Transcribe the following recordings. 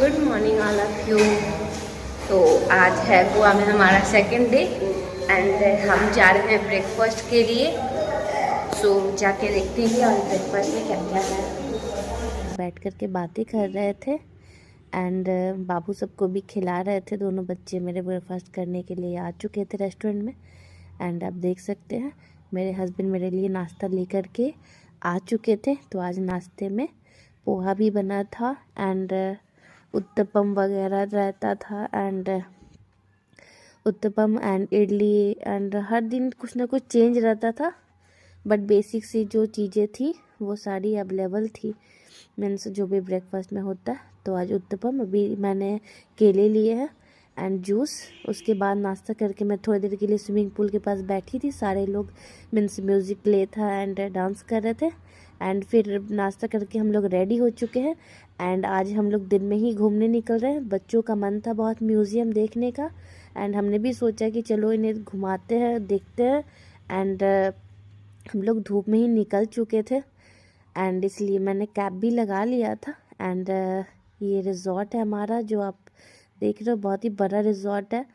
Good morning all of you. तो आज है गोवा में हमारा सेकंड डे एंड हम जा रहे हैं ब्रेकफास्ट के लिए। सो जाके देखते हैं और ब्रेकफास्ट में क्या क्या है। बैठ कर के बातें कर रहे थे एंड बाबू सबको भी खिला रहे थे। दोनों बच्चे मेरे ब्रेकफास्ट करने के लिए आ चुके थे रेस्टोरेंट में एंड आप देख सकते हैं मेरे हस्बैंड मेरे लिए नाश्ता लेकर के आ चुके थे। तो आज नाश्ते में पोहा भी बना था एंड उत्तपम वगैरह रहता था and uttapam and idli and हर दिन कुछ ना कुछ चेंज रहता था, बट बेसिक सी जो चीज़ें थी वो सारी अवेलेबल थी, मीन्स जो भी ब्रेकफास्ट में होता है। तो आज उत्तपम, अभी मैंने केले लिए हैं एंड जूस। उसके बाद नाश्ता करके मैं थोड़ी देर के लिए स्विमिंग पूल के पास बैठी थी। सारे लोग मीन्स म्यूज़िक प्ले था एंड डांस कर रहे थे एंड फिर नाश्ता करके हम लोग रेडी हो चुके हैं एंड आज हम लोग दिन में ही घूमने निकल रहे हैं। बच्चों का मन था बहुत म्यूज़ियम देखने का एंड हमने भी सोचा कि चलो इन्हें घुमाते हैं, देखते हैं एंड हम लोग धूप में ही निकल चुके थे एंड इसलिए मैंने कैब भी लगा लिया था एंड ये रिज़ॉर्ट है हमारा जो आप देख रहे हो, बहुत ही बड़ा रिज़ॉर्ट है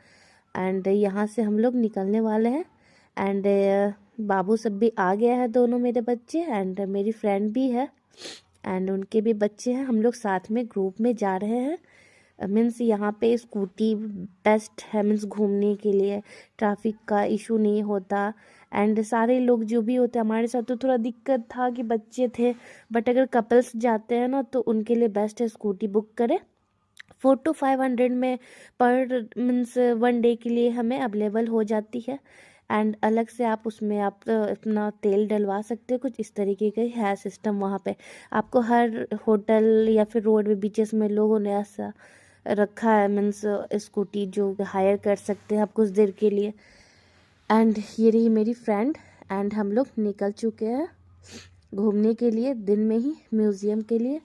एंड यहाँ से हम लोग निकलने वाले हैं एंड बाबू सब भी आ गया है, दोनों मेरे बच्चे एंड मेरी फ्रेंड भी है एंड उनके भी बच्चे हैं। हम लोग साथ में ग्रुप में जा रहे हैं। मीन्स यहाँ पे स्कूटी बेस्ट है, मीन्स घूमने के लिए ट्रैफिक का इशू नहीं होता एंड सारे लोग जो भी होते हैं हमारे साथ। तो थोड़ा दिक्कत था कि बच्चे थे, बट अगर कपल्स जाते हैं ना तो उनके लिए बेस्ट है स्कूटी बुक करें। 400 to 500 में पर मीन्स 1 डे के लिए हमें अवेलेबल हो जाती है एंड अलग से आप उसमें आप अपना तेल डलवा सकते हो। कुछ इस तरीके का है सिस्टम वहाँ पे। आपको हर होटल या फिर रोड में बीचेस में लोगों ने ऐसा रखा है, मीन्स स्कूटी जो हायर कर सकते हैं आप कुछ देर के लिए। एंड ये रही मेरी फ्रेंड एंड हम लोग निकल चुके हैं घूमने के लिए दिन में ही म्यूज़ियम के लिए।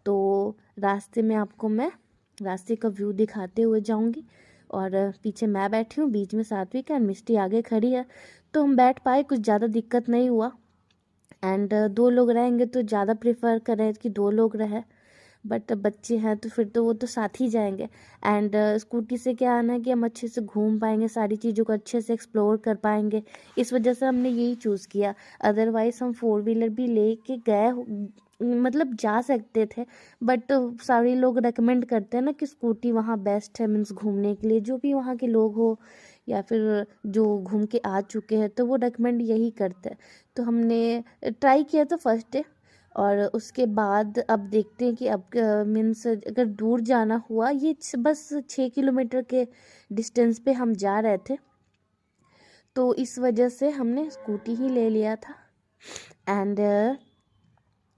तो रास्ते में आपको मैं रास्ते का व्यू दिखाते हुए जाऊंगी और पीछे मैं बैठी हूँ, बीच में सात्विक एंड मिष्टी आगे खड़ी है। तो हम बैठ पाए, कुछ ज़्यादा दिक्कत नहीं हुआ एंड 2 लोग रहेंगे तो ज़्यादा प्रेफर करें कि 2 लोग रहे, बट बच्चे हैं तो फिर तो वो तो साथ ही जाएंगे एंड स्कूटी से क्या आना है कि हम अच्छे से घूम पाएंगे, सारी चीज़ों को अच्छे से एक्सप्लोर कर पाएंगे। इस वजह से हमने यही चूज़ किया। अदरवाइज़ हम 4 व्हीलर भी लेके गए मतलब जा सकते थे, बट सारे लोग रेकमेंड करते हैं ना कि स्कूटी वहाँ बेस्ट है, मीन्स घूमने के लिए। जो भी वहाँ के लोग हो या फिर जो घूम के आ चुके हैं तो वो रेकमेंड यही करते हैं। तो हमने ट्राई किया था फर्स्ट डे और उसके बाद अब देखते हैं कि अब मीन्स अगर दूर जाना हुआ, ये बस 6 किलोमीटर के डिस्टेंस पे हम जा रहे थे तो इस वजह से हमने स्कूटी ही ले लिया था एंड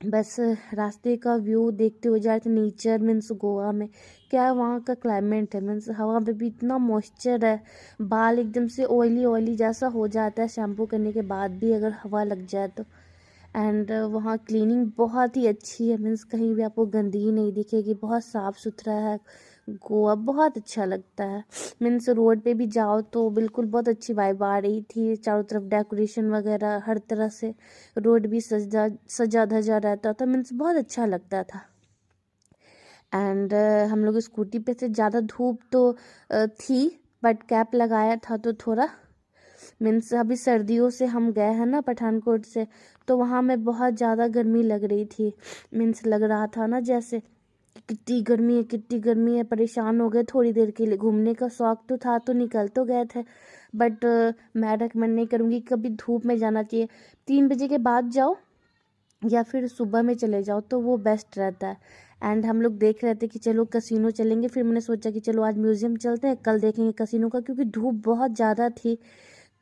बस रास्ते का व्यू देखते हुए जा रहे थे। नेचर मीन्स गोवा में क्या है, वहाँ का क्लाइमेट है, मीन्स हवा पे भी इतना मॉइस्चर है, बाल एकदम से ऑयली ऑयली जैसा हो जाता है शैम्पू करने के बाद भी अगर हवा लग जाए तो। एंड वहाँ क्लीनिंग बहुत ही अच्छी है, मीन्स कहीं भी आपको गंदगी नहीं दिखेगी, बहुत साफ़ सुथरा है गोवा, बहुत अच्छा लगता है। मीन्स रोड पे भी जाओ तो बिल्कुल बहुत अच्छी वाइब आ रही थी, चारों तरफ डेकोरेशन वगैरह हर तरह से, रोड भी सजा धजा रहता था, मीन्स बहुत अच्छा लगता था। एंड हम लोग स्कूटी पे से, ज़्यादा धूप तो थी बट कैप लगाया था तो थोड़ा मीन्स अभी सर्दियों से हम गए हैं ना पठानकोट से, तो वहाँ में बहुत ज़्यादा गर्मी लग रही थी। मीन्स लग रहा था ना जैसे कि कितनी गर्मी है, कितनी गर्मी है। परेशान हो गए थोड़ी देर के लिए। घूमने का शौक तो था तो निकल तो गए थे, बट मैं रेकमेंड नहीं करूँगी कभी धूप में जाना चाहिए। 3 बजे के बाद जाओ या फिर सुबह में चले जाओ तो वो बेस्ट रहता है। एंड हम लोग देख रहे थे कि चलो कसिनो चलेंगे, फिर मैंने सोचा कि चलो आज म्यूज़ियम चलते हैं, कल देखेंगे कसिनो का, क्योंकि धूप बहुत ज़्यादा थी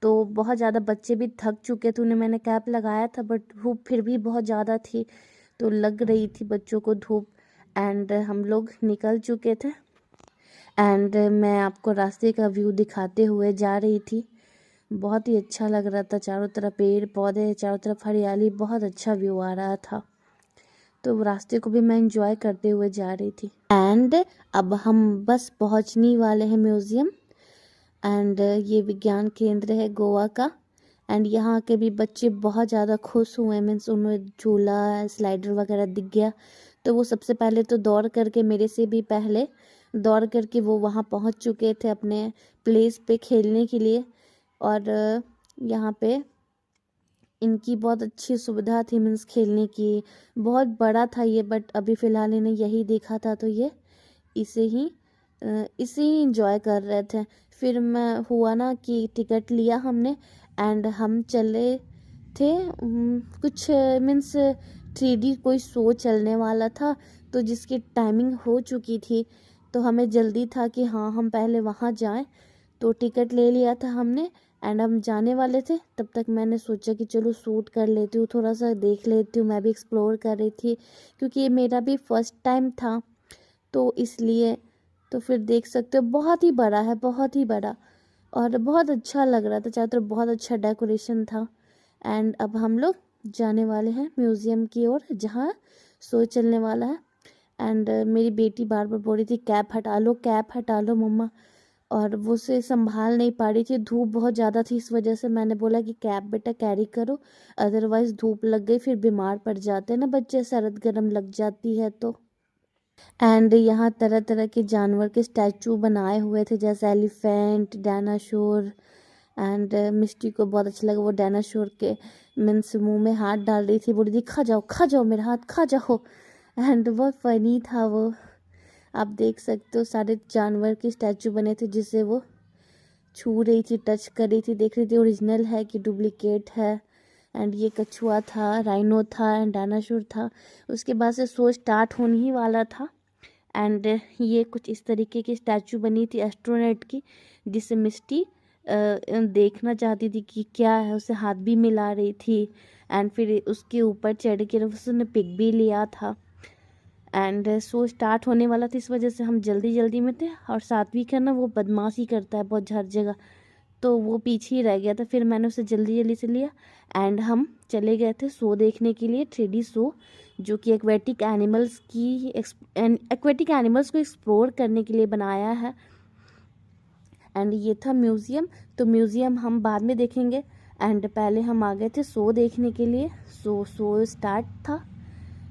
तो बहुत ज़्यादा बच्चे भी थक चुके थे। उन्हें मैंने कैप लगाया था बट धूप फिर भी बहुत ज़्यादा थी तो लग रही थी बच्चों को धूप एंड हम लोग निकल चुके थे एंड मैं आपको रास्ते का व्यू दिखाते हुए जा रही थी। बहुत ही अच्छा लग रहा था, चारों तरफ पेड़ पौधे, चारों तरफ हरियाली, बहुत अच्छा व्यू आ रहा था। तो रास्ते को भी मैं इंजॉय करते हुए जा रही थी एंड अब हम बस पहुंचने वाले हैं म्यूज़ियम एंड ये विज्ञान केंद्र है गोवा का एंड यहाँ के भी बच्चे बहुत ज़्यादा खुश हुए, मीन्स उन्हें झूला स्लाइडर वगैरह दिख गया तो वो सबसे पहले तो दौड़ करके, मेरे से भी पहले दौड़ करके वो वहाँ पहुँच चुके थे अपने प्लेस पे खेलने के लिए। और यहाँ पे इनकी बहुत अच्छी सुविधा थी, मीन्स खेलने की। बहुत बड़ा था ये, बट अभी फ़िलहाल इन्हें यही देखा था तो ये इसे ही इंजॉय कर रहे थे। फिर मैं हुआ ना कि टिकट लिया हमने एंड हम चले थे। कुछ मीन्स 3D कोई शो चलने वाला था, तो जिसकी टाइमिंग हो चुकी थी, तो हमें जल्दी था कि हाँ हम पहले वहाँ जाएं। तो टिकट ले लिया था हमने एंड हम जाने वाले थे। तब तक मैंने सोचा कि चलो शूट कर लेती हूँ, थोड़ा सा देख लेती हूँ। मैं भी एक्सप्लोर कर रही थी क्योंकि ये मेरा भी फर्स्ट टाइम था, तो इसलिए। तो फिर देख सकते हो बहुत ही बड़ा है, बहुत ही बड़ा, और बहुत अच्छा लग रहा था। चारों तरफ बहुत अच्छा डेकोरेशन था। एंड अब हम लोग जाने वाले हैं म्यूज़ियम की ओर, जहाँ शो चलने वाला है। एंड मेरी बेटी बार बार बोल रही थी कैप हटा लो, कैप हटा लो मम्मा, और वो उसे संभाल नहीं पा रही थी। धूप बहुत ज़्यादा थी, इस वजह से मैंने बोला कि कैप बेटा कैरी करो, अदरवाइज़ धूप लग गई फिर बीमार पड़ जाते हैं ना बच्चे, सर्द गर्म लग जाती है तो। एंड यहाँ तरह तरह के जानवर के स्टैचू बनाए हुए थे, जैसे एलिफेंट, डायनासोर। एंड मिस्टी को बहुत अच्छा लगा, वो डायनासोर के मीन्स मुंह में हाथ डाल रही थी, बोली थी खा जाओ मेरा हाथ, खा जाओ। एंड बहुत फनी था वो। आप देख सकते हो सारे जानवर के स्टैचू बने थे, जिसे वो छू रही थी, टच कर रही थी, देख रही थी ओरिजिनल है कि डुप्लीकेट है। एंड ये कछुआ था, राइनो था एंड डायनासोर था। उसके बाद से शो स्टार्ट होने ही वाला था। एंड ये कुछ इस तरीके की स्टैचू बनी थी एस्ट्रोनॉट की, जिसे मिस्टी देखना चाहती थी कि क्या है, उसे हाथ भी मिला रही थी। एंड फिर उसके ऊपर चढ़ के उसने पिक भी लिया था। एंड शो स्टार्ट होने वाला था, इस वजह से हम जल्दी जल्दी में थे। और सात्विक है ना, वो बदमाशी करता है बहुत हर जगह, तो वो पीछे ही रह गया था। फिर मैंने उसे जल्दी जल्दी से लिया एंड हम चले गए थे शो देखने के लिए, 3D शो, जो कि एक्वेटिक एनिमल्स को एक्सप्लोर करने के लिए बनाया है। एंड ये था म्यूज़ियम। तो म्यूज़ियम हम बाद में देखेंगे। एंड पहले हम आ गए थे शो देखने के लिए। शो स्टार्ट था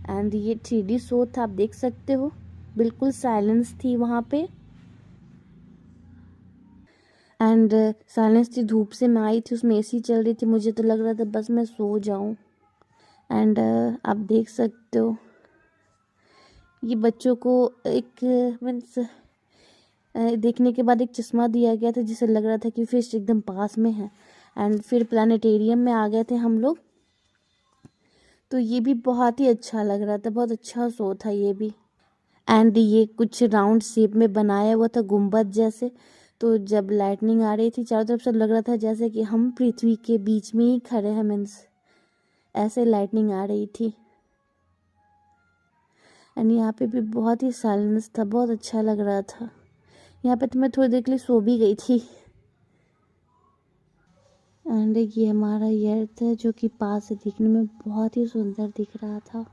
एंड ये 3D शो था, आप देख सकते हो। बिल्कुल साइलेंस थी वहाँ पे। एंड साइलेंस थी, धूप से मैं आई थी, उसमें AC चल रही थी, मुझे तो लग रहा था बस मैं सो जाऊं। एंड आप देख सकते हो ये बच्चों को एक मीन्स देखने के बाद एक चश्मा दिया गया था, जिससे लग रहा था कि फिश एकदम पास में है। एंड फिर प्लानिटेरियम में आ गए थे हम लोग, तो ये भी बहुत ही अच्छा लग रहा था, बहुत अच्छा शो था ये भी। एंड ये कुछ राउंड शेप में बनाया हुआ था गुम्बद जैसे। तो जब लाइटनिंग आ रही थी चारों तरफ से, लग रहा था जैसे कि हम पृथ्वी के बीच में ही खड़े हैं, मीन्स ऐसे लाइटनिंग आ रही थी। एंड यहाँ पे भी बहुत ही साइलेंस था, बहुत अच्छा लग रहा था। यहाँ पे तो मैं थोड़ी देर के लिए सो भी गई थी। एंड ये हमारा अर्थ है, जो कि पास से दिखने में बहुत ही सुंदर दिख रहा था।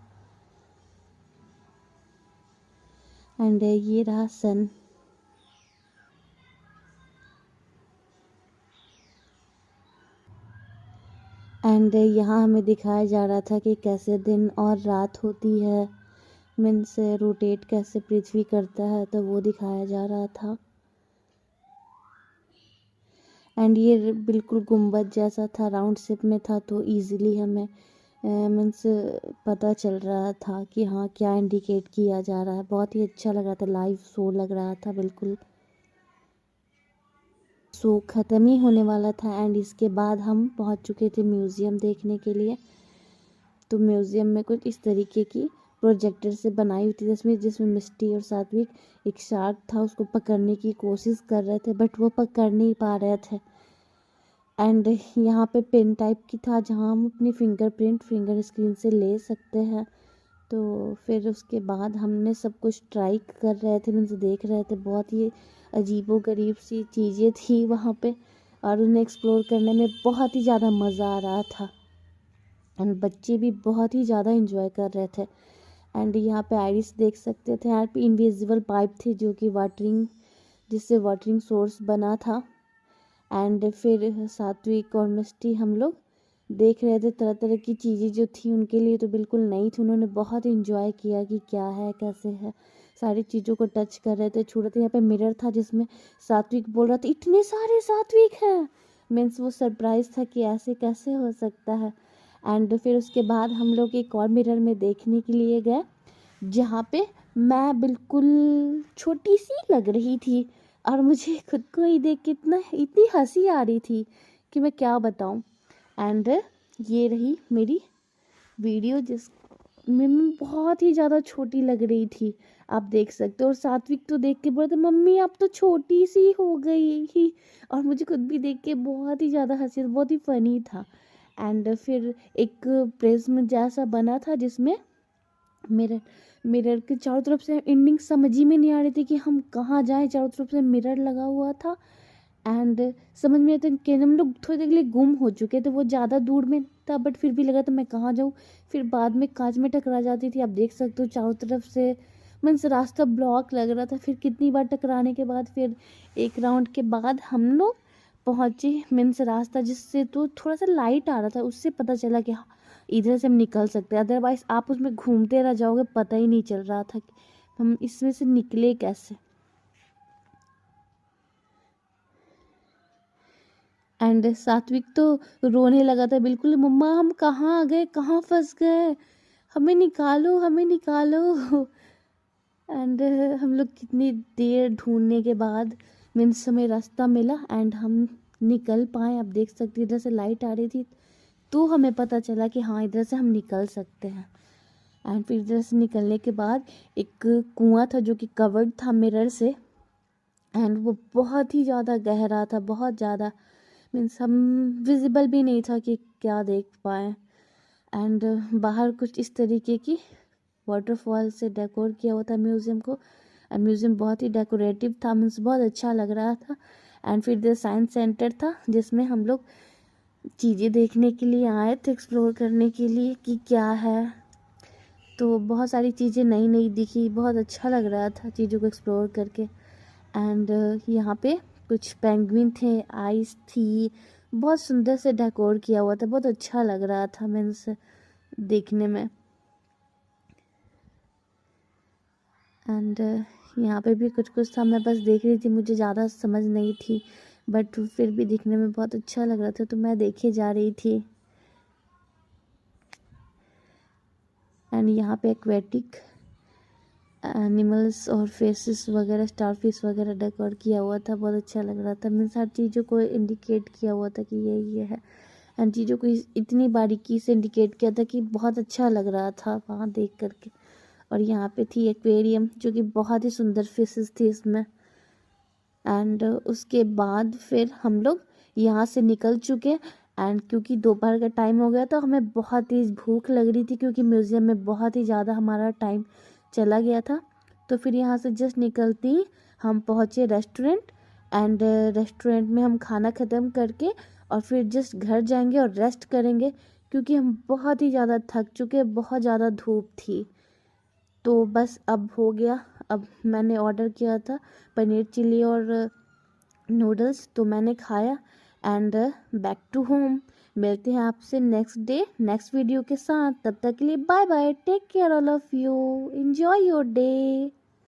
एंड ये रहा सन। एंड यहाँ हमें दिखाया जा रहा था कि कैसे दिन और रात होती है, मीन्स रोटेट कैसे पृथ्वी करता है, तो वो दिखाया जा रहा था। एंड ये बिल्कुल गुम्बद जैसा था, राउंड शेप में था, तो इजीली हमें मीन्स पता चल रहा था कि हाँ क्या इंडिकेट किया जा रहा है। बहुत ही अच्छा लग रहा था, लाइव शो लग रहा था बिल्कुल। शो ख़त्म ही होने वाला था एंड इसके बाद हम पहुंच चुके थे म्यूज़ियम देखने के लिए। तो म्यूज़ियम में कुछ इस तरीके की प्रोजेक्टर से बनाई हुई थी, जिसमें मिस्टी और सात्विक, एक शार्क था, उसको पकड़ने की कोशिश कर रहे थे, बट वो पकड़ नहीं पा रहे थे। एंड यहाँ पे पेन टाइप की था, जहाँ हम अपनी फिंगर स्क्रीन से ले सकते हैं। तो फिर उसके बाद हमने सब कुछ ट्राई कर रहे थे, मीन्स देख रहे थे। बहुत ही अजीबो गरीब सी चीज़ें थी वहाँ पे, और उन्हें एक्सप्लोर करने में बहुत ही ज़्यादा मज़ा आ रहा था। एंड बच्चे भी बहुत ही ज़्यादा इंजॉय कर रहे थे। एंड यहाँ पे आइरिस देख सकते थे। यहाँ पे इनविजिबल पाइप थी, जो कि जिससे वाटरिंग सोर्स बना था। एंड फिर सात्विक और मिस्टी हम लोग देख रहे थे तरह तरह की चीज़ें जो थी उनके लिए तो बिल्कुल नई थी। उन्होंने बहुत इन्जॉय किया कि क्या है कैसे है, सारी चीज़ों को टच कर रहे थे, छू रहे थे। यहाँ पे मिरर था जिसमें सात्विक बोल रहा था इतने सारे सात्विक हैं, मीन्स वो सरप्राइज था कि ऐसे कैसे हो सकता है। एंड फिर उसके बाद हम लोग एक और मिरर में देखने के लिए गए जहाँ पे मैं बिल्कुल छोटी सी लग रही थी और मुझे खुद को ही देख के इतनी हंसी आ रही थी कि मैं क्या बताऊं। एंड ये रही मेरी वीडियो जिसमें मैं बहुत ही ज़्यादा छोटी लग रही थी, आप देख सकते हो। और सात्विक तो देख के बोलते मम्मी आप तो छोटी सी हो गई ही, और मुझे खुद भी देख के बहुत ही ज़्यादा हंसी, बहुत ही फनी था। एंड फिर एक प्रिज्म जैसा बना था जिसमें मिरर के चारों तरफ से एंडिंग समझ ही में नहीं आ रही थी कि हम कहाँ जाएं, चारों तरफ से मिरर लगा हुआ था। एंड समझ में आता कि हम लोग थोड़ी देर के लिए गुम हो चुके थे, वो ज़्यादा दूर में था बट फिर भी लगा था मैं कहाँ जाऊँ। फिर बाद में कांच में टकरा जाती थी, आप देख सकते हो चारों तरफ से मीन्स रास्ता ब्लॉक लग रहा था। फिर कितनी बार टकराने के बाद फिर एक राउंड के बाद हम लोग पहुँचे मीन्स रास्ता जिससे तो थोड़ा सा लाइट आ रहा था, उससे पता चला कि हाँ इधर से हम निकल सकते हैं। अदरवाइज आप उसमें घूमते रह जाओगे, पता ही नहीं चल रहा था कि हम इसमें से निकले कैसे। एंड सात्विक तो रोने लगा था बिल्कुल, मम्मा हम कहाँ आ गए, कहाँ फंस गए, हमें निकालो हमें निकालो। एंड हम लोग कितनी देर ढूंढने के बाद मीन्स हमें रास्ता मिला एंड हम निकल पाए। आप देख सकते इधर से लाइट आ रही थी तो हमें पता चला कि हाँ इधर से हम निकल सकते हैं। एंड फिर इधर से निकलने के बाद एक कुआं था जो कि कवर्ड था मिरर से, एंड वो बहुत ही ज़्यादा गहरा था, बहुत ज़्यादा मीन्स हम विजिबल भी नहीं था कि क्या देख पाए। एंड बाहर कुछ इस तरीके की वाटरफॉल से डेकोर किया हुआ था म्यूज़ियम को, एंड म्यूज़ियम बहुत ही डेकोरेटिव था, मीन्स बहुत अच्छा लग रहा था। एंड फिर इधर साइंस सेंटर था जिसमें हम लोग चीज़ें देखने के लिए आए थे, एक्सप्लोर करने के लिए कि क्या है। तो बहुत सारी चीज़ें नई नई दिखी, बहुत अच्छा लग रहा था चीज़ों को एक्सप्लोर करके। एंड यहाँ पे कुछ पेंगुइन थे, आइस थी, बहुत सुंदर से डेकोर किया हुआ था, बहुत अच्छा लग रहा था मीन्स देखने में। एंड यहाँ पे भी कुछ कुछ था, मैं बस देख रही थी, मुझे ज़्यादा समझ नहीं थी बट फिर भी दिखने में बहुत अच्छा लग रहा था तो मैं देखे जा रही थी। एंड यहाँ पे एक्वेटिक एनिमल्स और फेसेस वगैरह, स्टार फिश वगैरह डेकोर किया हुआ था, बहुत अच्छा लग रहा था। मीन्स हर चीज़ों को इंडिकेट किया हुआ था कि ये है, एंड चीज़ों को इतनी बारीकी से इंडिकेट किया था कि बहुत अच्छा लग रहा था वहाँ देख करके। और यहाँ पे थी एक्वेरियम जो कि बहुत ही सुंदर फिशेस थी इसमें। एंड उसके बाद फिर हम लोग यहाँ से निकल चुके, एंड क्योंकि दोपहर का टाइम हो गया तो हमें बहुत ही भूख लग रही थी क्योंकि म्यूज़ियम में बहुत ही ज़्यादा हमारा टाइम चला गया था। तो फिर यहाँ से जस्ट निकलते ही हम पहुँचे रेस्टोरेंट, एंड रेस्टोरेंट में हम खाना ख़त्म करके और फिर जस्ट घर जाएंगे और रेस्ट करेंगे क्योंकि हम बहुत ही ज़्यादा थक चुके, बहुत ज़्यादा धूप थी। तो बस अब हो गया, अब मैंने ऑर्डर किया था पनीर चिल्ली और नूडल्स तो मैंने खाया एंड बैक टू होम। मिलते हैं आपसे नेक्स्ट डे नेक्स्ट वीडियो के साथ, तब तक के लिए bye bye, take care all of you, enjoy your day.